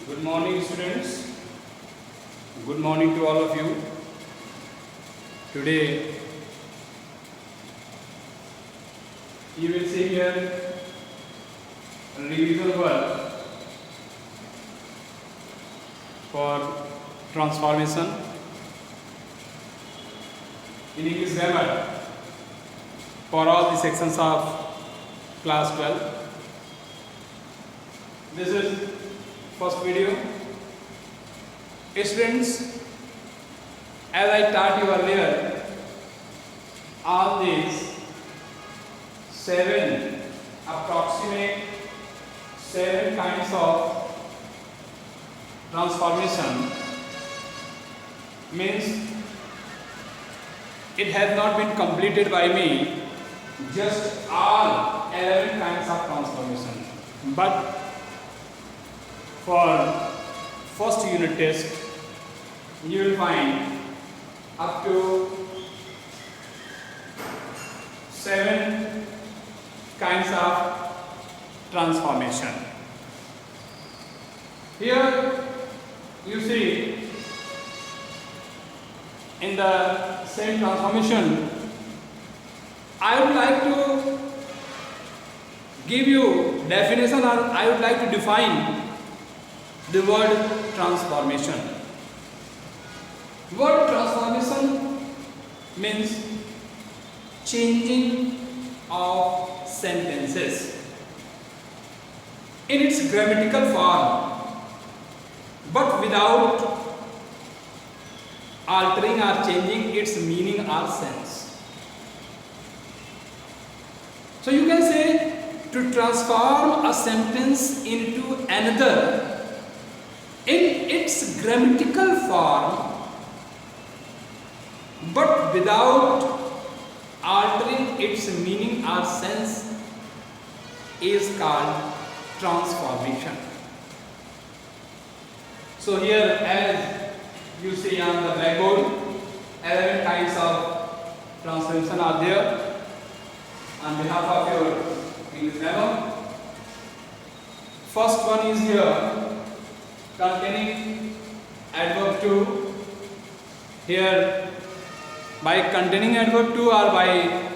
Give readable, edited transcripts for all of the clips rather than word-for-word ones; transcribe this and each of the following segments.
Good morning, students. Good morning to all of you. Today, you will see here a revision work for transformation in English grammar for all the sections of class 12. This is first video. Students, as I taught you earlier, all these approximate seven kinds of transformation means it has not been completed by me, just all 11 kinds of transformation. But for first unit test, you will find up to 7 kinds of transformation. Here you see in the same transformation, I would like to give you definition, or I would like to define the word transformation. Word transformation means changing of sentences in its grammatical form, but without altering or changing its meaning or sense. So you can say to transform a sentence into another in its grammatical form, but without altering its meaning or sense, is called transformation. So here, as you see on the blackboard, 11 kinds of transformation are there. On behalf of your English grammar, first one is here, containing adverb to. Here, by containing adverb to or by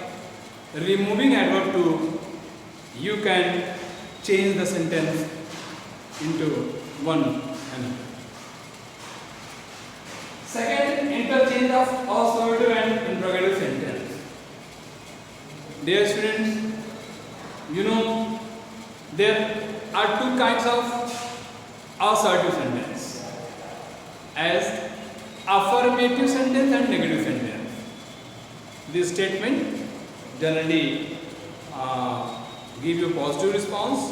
removing adverb to, you can change the sentence into one another. Second, interchange of assertive and interrogative sentence. Dear students, you know there are 2 kinds of assertive sentence, as affirmative sentence and negative sentence. This statement generally give you positive response,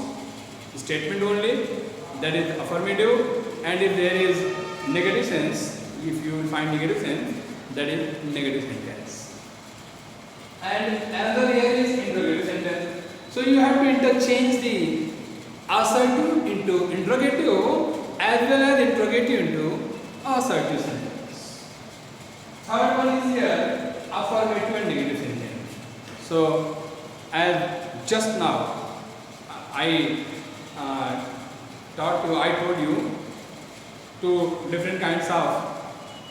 statement only, that is affirmative, and if there is negative sense, if you will find negative sense, that is negative sentence. And another here is interrogative sentence. So you have to interchange the assertive into interrogative as well as interrogative into assertive sentence. Third one is here, affirmative and negative sentence. So as just now I told you 2 different kinds of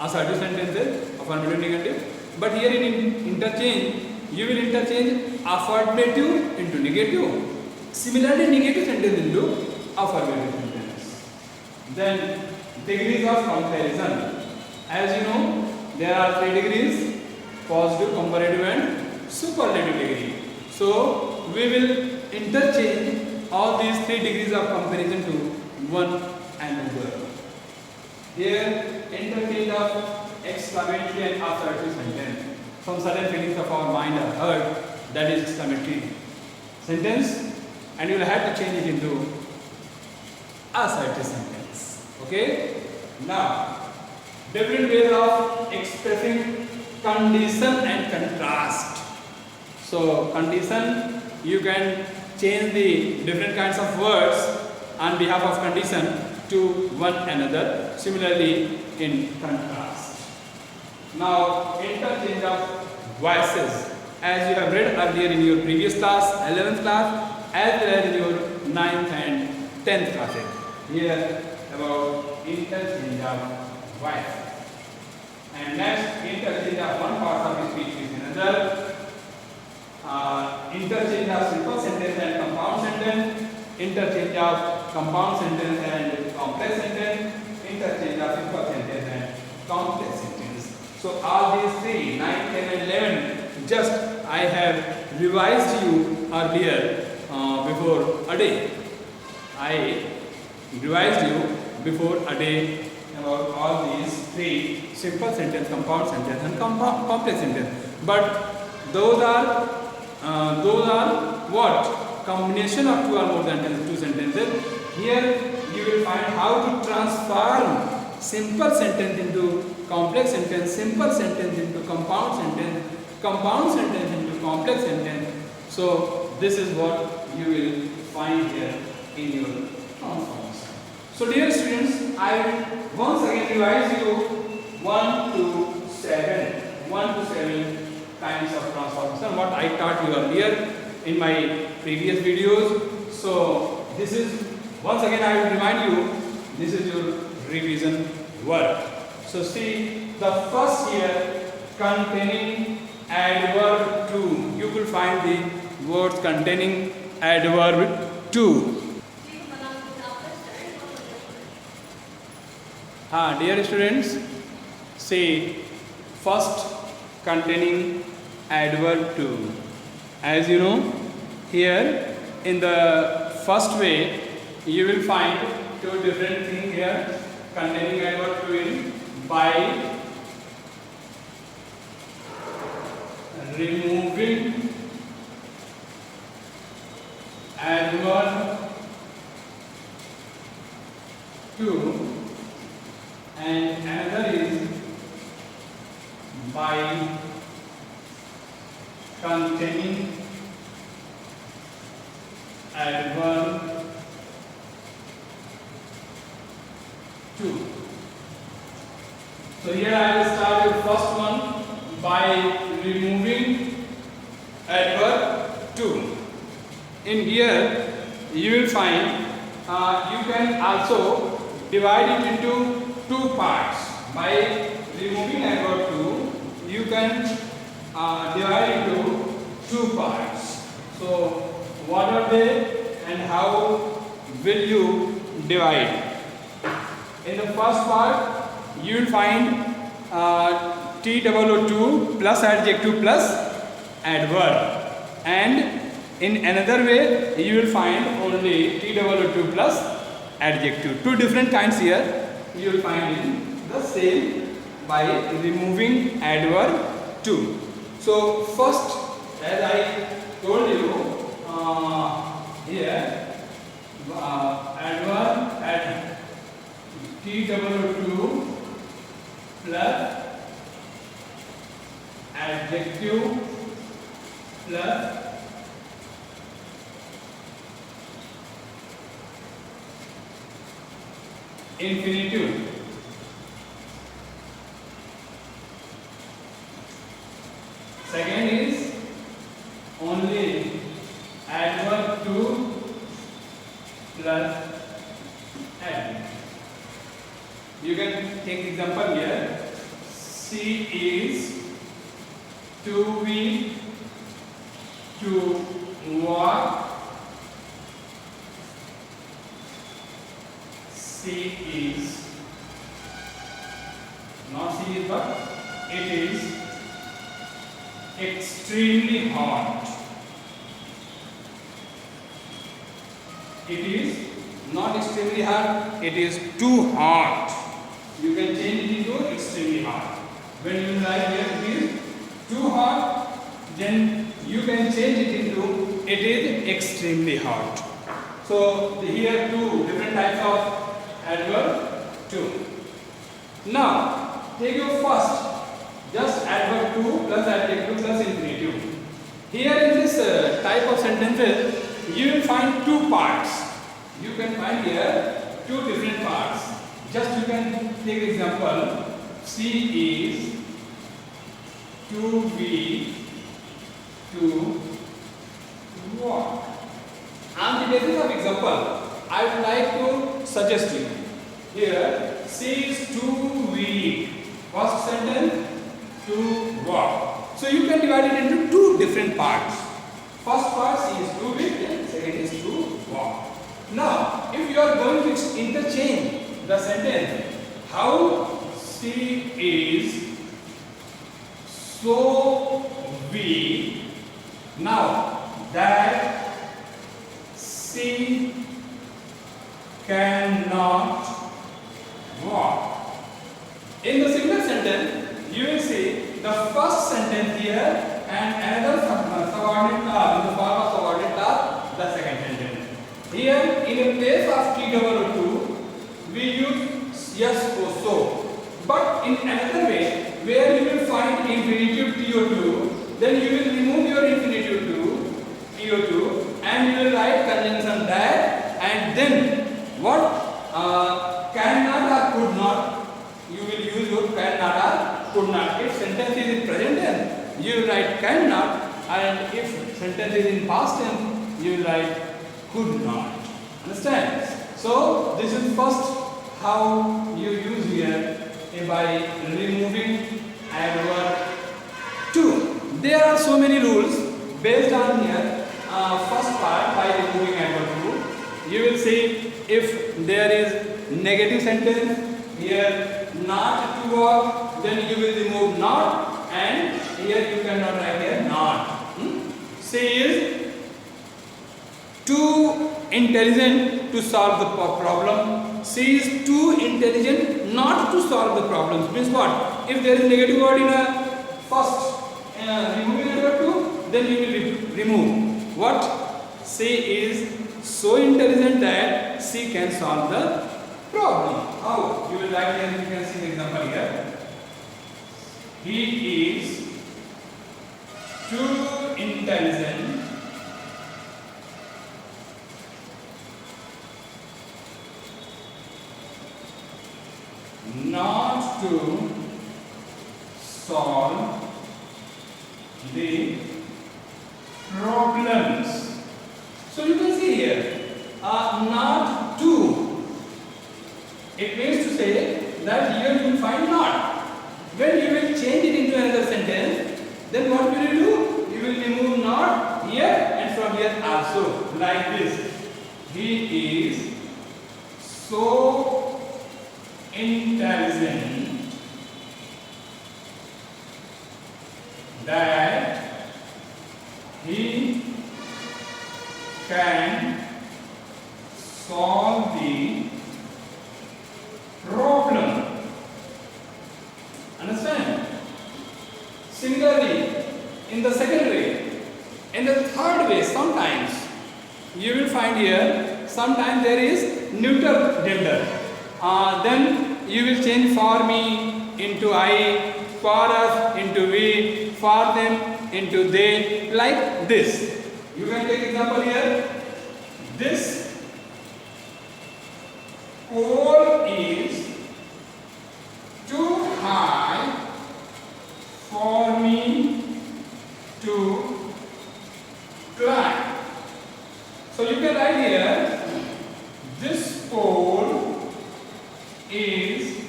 assertive sentences, affirmative and negative, but here in interchange, you will interchange affirmative into negative. Similarly, negative sentence into affirmative sentence. Then degrees of comparison. As you know, there are 3 degrees: positive, comparative and superlative degree. So we will interchange all these 3 degrees of comparison to one another. Here, interchange of exclamatory and assertive sentence. Some certain feelings of our mind are heard, that is exclamatory sentence, and you will have to change it into assertive sentence. Okay? Now, different ways of expressing condition and contrast. So, condition, you can change the different kinds of words on behalf of condition to one another. Similarly, in contrast. Now, interchange of voices. As you have read earlier in your previous class, 11th class, as well as in your 9th and 10th classes. Here, about interchange of voice. And next, interchange of one part of speech with another. Interchange of simple sentence and compound sentence. Interchange of compound sentence and complex sentence. Interchange of simple sentence and complex sentence. So all these three, 9, 10 and 11, just I have revised you earlier before a day. I revised you before a day about all these three: simple sentence, compound sentence and complex sentence. But those are what? Combination of two or more than two sentences. Here you will find how to transform simple sentence into complex sentence, simple sentence into compound sentence, compound sentence into complex sentence. So this is what you will find here in your transforms. So dear students, I will once again revise you 1 to 7 kinds of transformation what I taught you earlier in my previous videos. So this is, once again I will remind you, this is your revision work. So see, the first here, containing adverb to. You will find the words containing adverb to. Dear students, say first containing adverb to. As you know, here in the first way you will find two different things here containing adverb to in: by removing adverb to, and another is by containing adverb to. So here I will start with first one, by removing adverb to. In here you will find you can also divide it into two parts. By removing adverb to, you can divide into two parts. So what are they and how will you divide? In the first part you will find TOO2 plus adjective plus adverb, and in another way you will find only TOO2 plus adjective. Two different kinds here you will find in the same by removing adverb to. So first, as I told you here, adverb at TOO2 plus adjective plus infinitive. Second is only adverb to plus adjective. You can take example here. She is to be, to walk. She is, not she is, but it is extremely hot. It is not extremely hot, it is too hot. You can change it into extremely hot. When you write here it is too hot, then you can change it into it is extremely hot. So here two different types of adverb to. Now take your first, just adverb to plus adjective plus infinitive. Here in this type of sentences you will find two parts. You can find here two different parts. Just you can take example. She is to be, to walk. On the basis of example, I would like to suggest you. here she is too weak. First sentence, to walk. So you can divide it into two different parts. First part, she is too weak, and second is to walk. Now, if you are going to interchange the sentence, how she is so weak, now that she cannot walk. In the single sentence, you will see the first sentence here and another subordinate task in the form of subordinate task, the second sentence. Here, in a place of T-O-O-2, we use yes or so. But in another way, where you will find infinitive TO2, then you will remove your infinitive to TO2 and you will write conjunction that, and then what? Cannot or could not. You will use your cannot or could not. If sentence is in present tense, you will write cannot, and if sentence is in past tense, you will write could not. Understand? So this is first how you use here by removing adverb to. There are so many rules based on here. First part, by removing adverb to, you will see if there is negative sentence here, not to walk, then you will remove not, and here you cannot write here not. She is too intelligent to solve the problem. She is too intelligent not to solve the problems. Means what? If there is negative word in a first removing adverb to, then you will remove what? She is so intelligent that she can solve the problem. How? You will write here, you can see the example here. He is too intelligent not to solve the problems. So you can see here, not to. It means to say that here you will find not. When you will change it into another sentence, then what will you do? You will remove not here and from here also, like this. He is so intelligent that he can solve the problem. Understand? Similarly, in the second way, in the third way, sometimes you will find here, sometimes there is neuter gender. Then you will change for me into I, for us into we, for them into they, like this. You can take example here. This pole is too high for me to climb. So you can write here, this pole is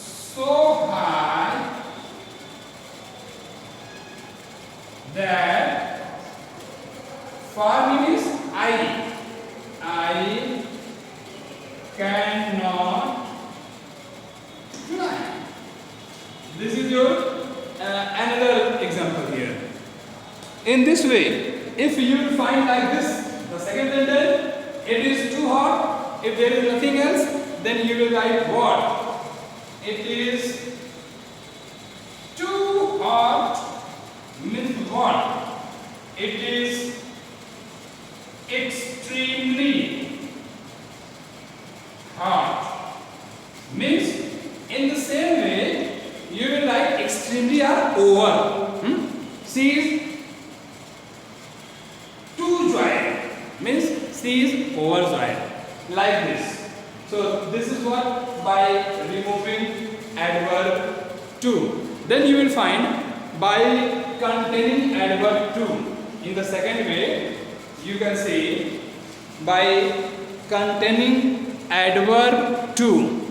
so high that for me is I cannot climb. This is your another example here. In this way, if you will find like this, the second sentence, it is too hot. If there is nothing else, then you will write what? It is too hot means what? It is extremely hot. Means in the same way, you will write extremely or over. She is too joyed. Means she is overjoyed. Like this. So this is what by removing adverb to. Then you will find by containing adverb to. In the second way, you can say by containing adverb to.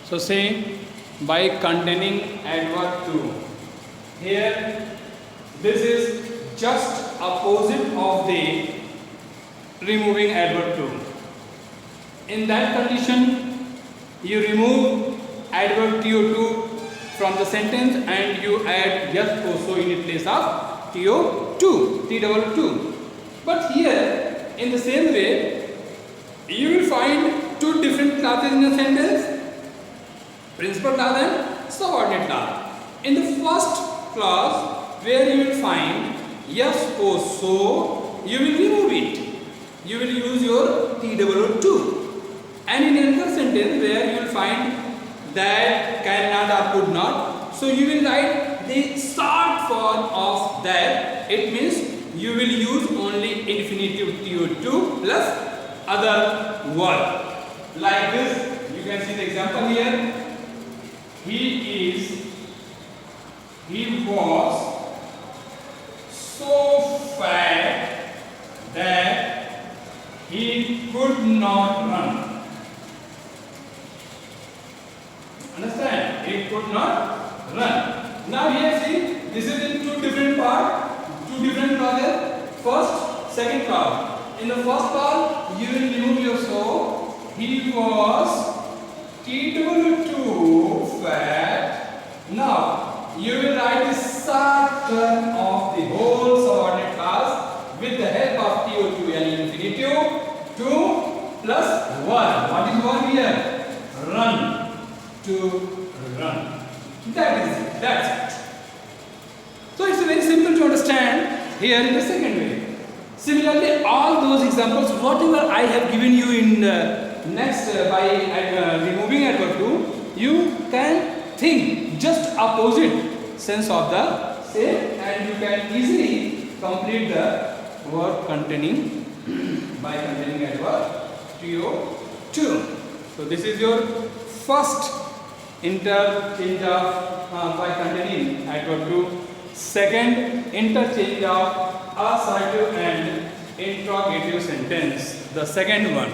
So say by containing adverb to. Here this is just opposite of the removing adverb to. In that condition, you remove adverb to from the sentence and you add yes also in place of to, T-double-2. But here, in the same way, you will find two different clauses in a sentence, principal clause and subordinate clause. In the first clause, where you will find yes also, you will remove it. You will use your T-double-2. And in another sentence where you will find that, cannot or could not, so you will write the short form of that. It means you will use only infinitive to plus other word. Like this, you can see the example here. He was so fat that he could not run. Understand? He could not run. Now here see, this is in two different parts, two different clauses. First, second clause. In the first clause, you will remove your so. He was T-double-2 fat. Now, you will write the short term of the whole subordinate clause with the help of TO2 and infinitive 2 plus 1. What is 1 here? Run. To run. That's it. So it's very simple to understand here in the second way. Similarly, all those examples, whatever I have given you in next by removing adverb to, you can think just opposite sense of the same, and you can easily complete the word containing by containing adverb to. So this is your first interchange of by containing adverb to. Second, interchange of assertive and interrogative sentence. The second one.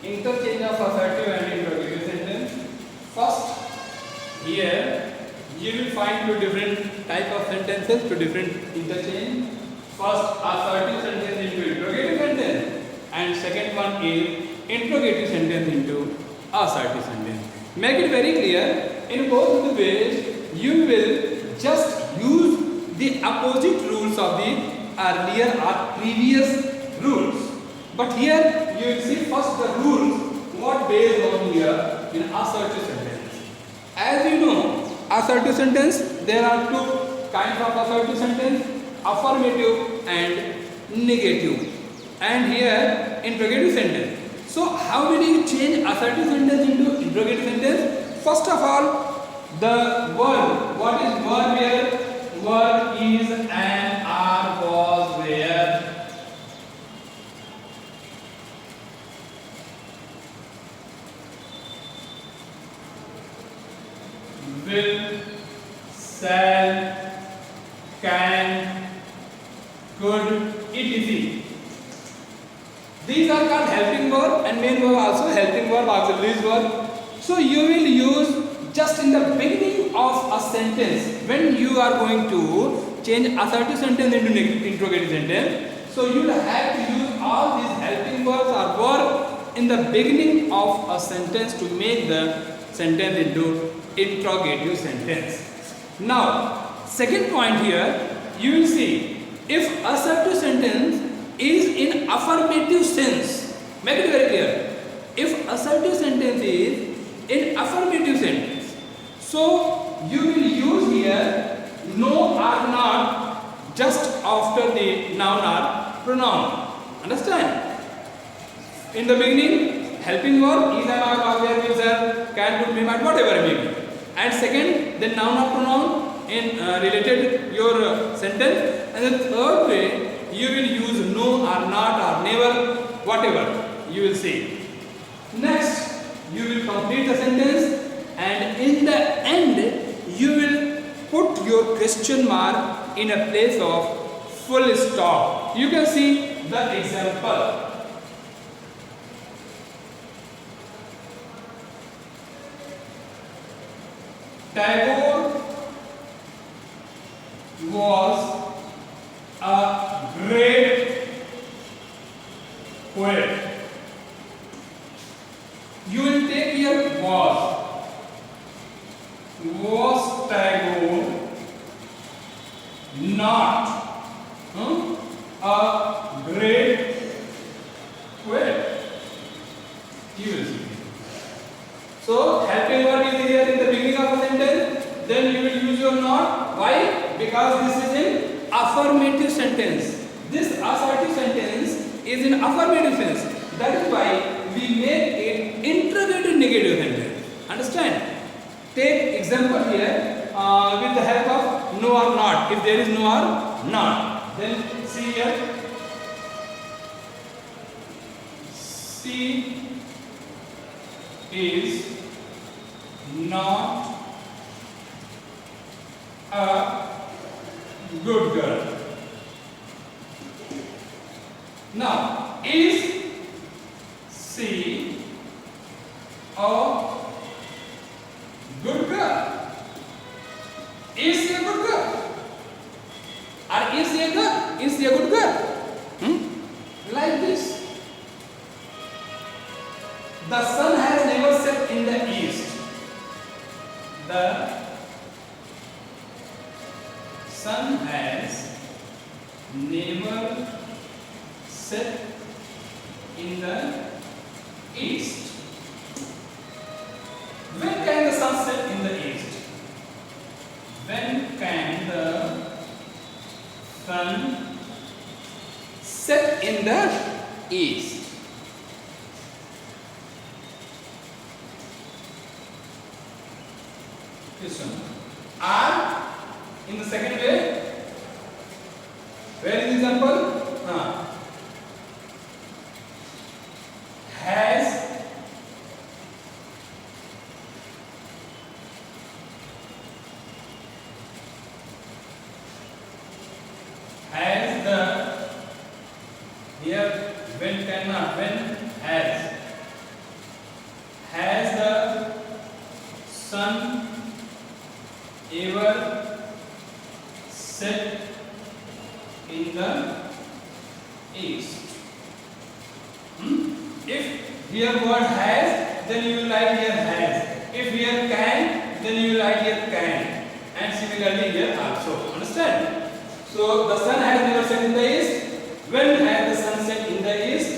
Interchange of assertive and interrogative sentence. First, here you will find two different type of sentences, two different interchange. First, assertive sentence into interrogative sentence, and second one is interrogative sentence into assertive sentence. Make it very clear, in both the ways you will just use the opposite rules of the earlier or previous rules. But here you will see first the rules what based on here in assertive sentence. As you know, assertive sentence, there are two kinds of assertive sentence, affirmative and negative, and here interrogative sentence. So how did you change assertive sentence into interrogative sentence? First of all, the verb. What is verb here? Verb is an, are, was, where. Will, shall, can, could, etc. These are called helping verb, and main verb also, helping verb, auxiliary verb. So you will use just in the beginning of a sentence when you are going to change assertive sentence into interrogative sentence. So you will have to use all these helping verbs or verb in the beginning of a sentence to make the sentence into interrogative sentence. Now, second point here, you will see if assertive sentence is in affirmative sense. Make it very clear. If assertive sentence is in affirmative sentence, so you will use here no or not just after the noun or pronoun. Understand? In the beginning, helping verb is, are, are, where, will, shall, can, could, may, might, whatever it may be. And second, the noun or pronoun in related your sentence. And the third way, you will use no or not or never, whatever you will say. Next, you will complete the sentence, and in the end, you will put your question mark in a place of full stop. You can see the example. Tagore was a great poet. You will take here was. Was Tagore not a great poet? You will see. So helping word is here in the beginning of a sentence. Then you will use your not. Why? Because this is in affirmative sentence. This assertive sentence is in affirmative sense. That is why we make it interrogative negative sentence. Understand? Take example here with the help of no or not. If there is no or not, then see here. She is not a good girl. Now, is she a good girl? Is she a good girl? Or is she a girl? Is she a good girl? Like this. The sun has never set in the east. The sun has never set in the east. When can the sun set in the east? When can the sun set in the east? This one. Or in the second way, where is the example? Has the, here when cannot, when has the sun ever set in the east? If here word has, then you will write here has. If here can, then you will write here can. And similarly here also. Understand? So the sun has never set in the east. When has the sun set in the east?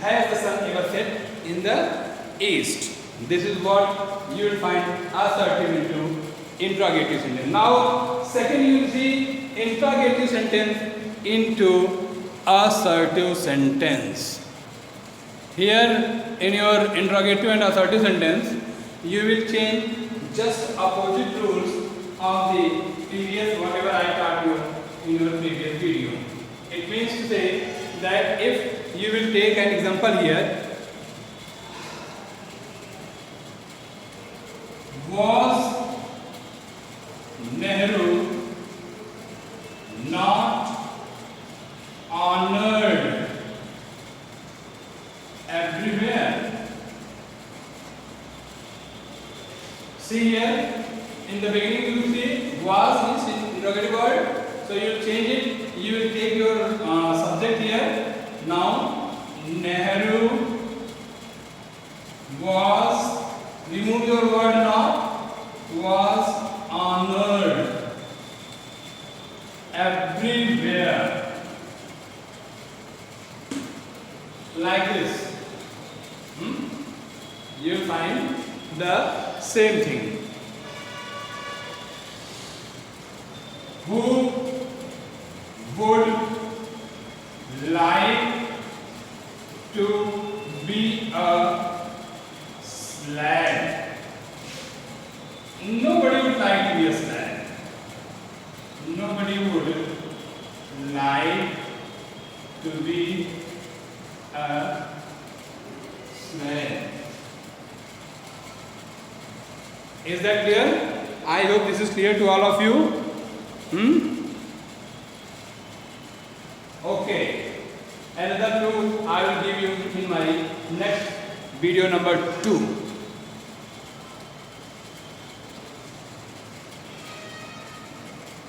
Has the sun ever set in the east? This is what you will find assertive into interrogative sentence. Now, second you will see interrogative sentence into assertive sentence. Here in your interrogative and assertive sentence, you will change just opposite rules of the previous whatever I taught you in your previous video. It means to say that if you will take an example here, was Nehru not honored everywhere? See here, in the beginning you see was is interrogative word. So you will change it. You will take your subject here. Now, Nehru was, remove your word not, was honored everywhere. Like this. You will find the same thing. Who would like to be a slave? Nobody would like to be a slave. Nobody would like to be a slave. Is that clear? I hope this is clear to all of you. Okay. Another proof I will give you in my next video number 2.